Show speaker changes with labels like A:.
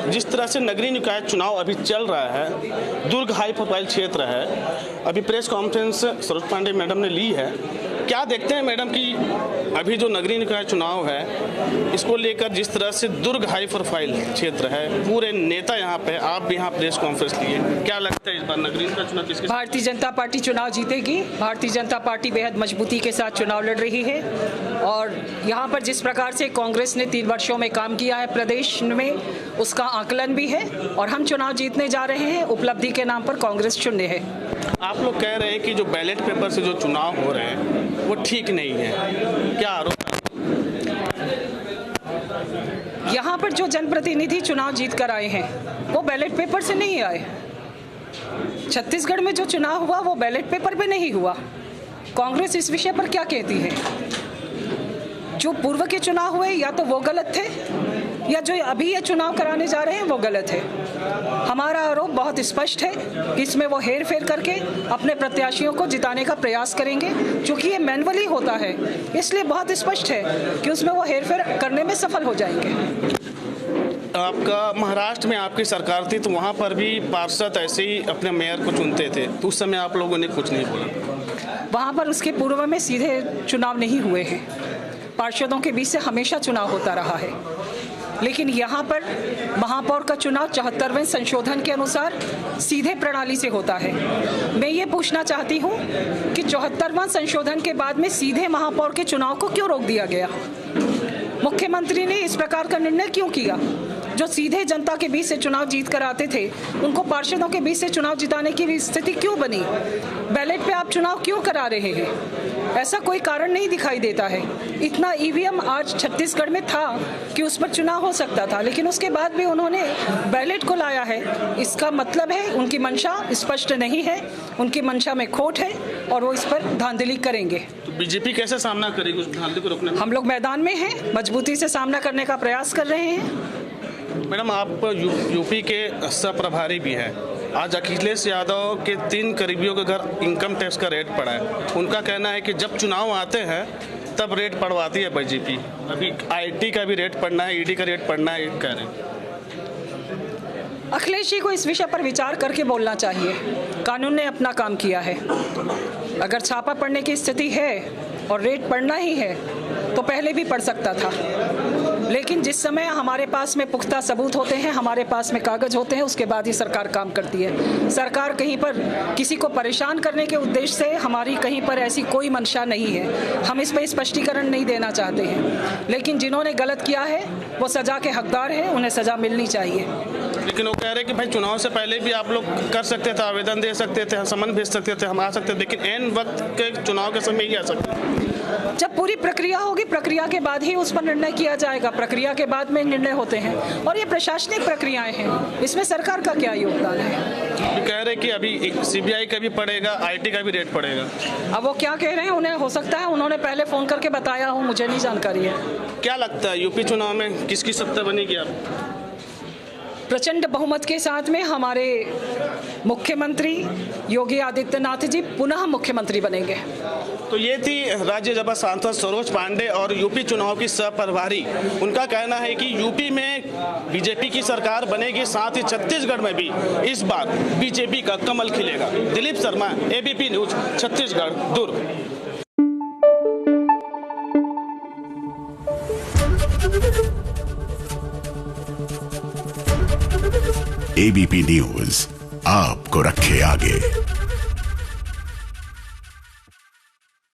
A: जिस तरह से नगरीय निकाय चुनाव अभी चल रहा है, दुर्ग हाई प्रोफाइल क्षेत्र है, अभी press conference Saroj Pandey madam ने ली है, क्या देखते हैं मैडम कि अभी जो नगरीय निकाय चुनाव है इसको लेकर जिस तरह से दुर्ग हाई प्रोफाइल क्षेत्र है, पूरे नेता यहाँ पे, आप भी यहाँ प्रेस कॉन्फ्रेंस लिए, क्या लगता है इस बार नगरीय निकाय चुनाव किसके?
B: भारतीय जनता पार्टी चुनाव जीतेगी। भारतीय जनता पार्टी बेहद मजबूती के साथ चुनाव लड़ रही है और यहाँ पर जिस प्रकार से कांग्रेस ने 3 वर्षों में काम किया है प्रदेश में, उसका आकलन भी है और हम चुनाव जीतने जा रहे हैं। उपलब्धि के नाम पर कांग्रेस शून्य है।
A: आप लोग कह रहे हैं कि जो बैलेट पेपर से जो चुनाव हो रहे हैं वो ठीक नहीं है, क्या आरोप?
B: यहाँ पर जो जनप्रतिनिधि चुनाव जीत कर आए हैं वो बैलेट पेपर से नहीं आए। छत्तीसगढ़ में जो चुनाव हुआ वो बैलेट पेपर पे नहीं हुआ। कांग्रेस इस विषय पर क्या कहती है? जो पूर्व के चुनाव हुए या तो वो गलत थे या जो अभी ये चुनाव कराने जा रहे हैं वो गलत है। हमारा आरोप बहुत स्पष्ट है कि इसमें वो हेर फेर करके अपने प्रत्याशियों को जिताने का प्रयास करेंगे। चूँकि ये मैनुअली होता है इसलिए बहुत स्पष्ट है कि उसमें वो हेर फेर करने में सफल हो जाएंगे।
A: आपका महाराष्ट्र में आपकी सरकार थी तो वहाँ पर भी पार्षद ऐसे ही अपने मेयर को चुनते थे, तो उस समय आप लोगों ने कुछ नहीं बोला?
B: वहाँ पर उसके पूर्व में सीधे चुनाव नहीं हुए हैं। पार्षदों के बीच से हमेशा चुनाव होता रहा है, लेकिन यहाँ पर महापौर का चुनाव 74वें संशोधन के अनुसार सीधे प्रणाली से होता है। मैं ये पूछना चाहती हूँ कि 74वां संशोधन के बाद में सीधे महापौर के चुनाव को क्यों रोक दिया गया? मुख्यमंत्री ने इस प्रकार का निर्णय क्यों किया? जो सीधे जनता के बीच से चुनाव जीत कर आते थे उनको पार्षदों के बीच से चुनाव जिताने की स्थिति क्यों बनी? बैलेट पे आप चुनाव क्यों करा रहे हैं? ऐसा कोई कारण नहीं दिखाई देता है। इतना ईवीएम आज छत्तीसगढ़ में था कि उस पर चुनाव हो सकता था, लेकिन उसके बाद भी उन्होंने बैलेट को लाया है। इसका मतलब है उनकी मंशा स्पष्ट नहीं है, उनकी मंशा में खोट है और वो इस पर धांधली करेंगे।
A: तो बीजेपी कैसे सामना करेगी उस धांधली को रोकने में?
B: हम लोग मैदान में हैं, मजबूती से सामना करने का प्रयास कर रहे हैं।
A: मैडम, आप यूपी के सह-प्रभारी भी हैं। आज अखिलेश यादव के 3 करीबियों के घर इनकम टैक्स का रेट पड़ा है। उनका कहना है कि जब चुनाव आते हैं तब रेट पड़वाती है बीजेपी। अभी आईटी का भी रेट पड़ना है, ईडी का रेट पड़ना है, कह रहे हैं।
B: अखिलेश जी को इस विषय पर विचार करके बोलना चाहिए। कानून ने अपना काम किया है। अगर छापा पड़ने की स्थिति है और रेट पड़ना ही है तो पहले भी पड़ सकता था, लेकिन जिस समय हमारे पास में पुख्ता सबूत होते हैं, हमारे पास में कागज होते हैं, उसके बाद ही सरकार काम करती है। सरकार कहीं पर किसी को परेशान करने के उद्देश्य से, हमारी कहीं पर ऐसी कोई मंशा नहीं है। हम इस पर स्पष्टीकरण नहीं देना चाहते हैं, लेकिन जिन्होंने गलत किया है वो सजा के हकदार हैं, उन्हें सजा मिलनी चाहिए।
A: लेकिन वो कह रहे हैं कि भाई चुनाव से पहले भी आप लोग कर सकते थे, आवेदन दे सकते थे, समन भेज सकते थे, हम आ सकते थे, लेकिन एन वक्त के चुनाव के समय ही आ सकते।
B: जब पूरी प्रक्रिया होगी, प्रक्रिया के बाद ही उस पर निर्णय किया जाएगा। प्रक्रिया के बाद में निर्णय होते हैं और ये प्रशासनिक प्रक्रियाएं हैं, इसमें सरकार का क्या योगदान है?
A: कह रहे कि अभी सीबीआई का भी पड़ेगा, आईटी का भी रेट पड़ेगा।
B: अब वो क्या कह रहे हैं उन्हें हो सकता है उन्होंने पहले फोन करके बताया हो, मुझे नहीं जानकारी है।
A: क्या लगता है यूपी चुनाव में किसकी सत्ता बनेगी? आप
B: प्रचंड बहुमत के साथ में हमारे मुख्यमंत्री योगी आदित्यनाथ जी पुनः मुख्यमंत्री बनेंगे।
A: तो ये थी राज्यसभा सांसद सरोज पांडे और यूपी चुनाव की सह प्रभारी। उनका कहना है कि यूपी में बीजेपी की सरकार बनेगी, साथ ही छत्तीसगढ़ में भी इस बार बीजेपी का कमल खिलेगा। दिलीप शर्मा, एबीपी न्यूज, छत्तीसगढ़, दुर्ग।
C: एबीपी न्यूज आपको रखे आगे।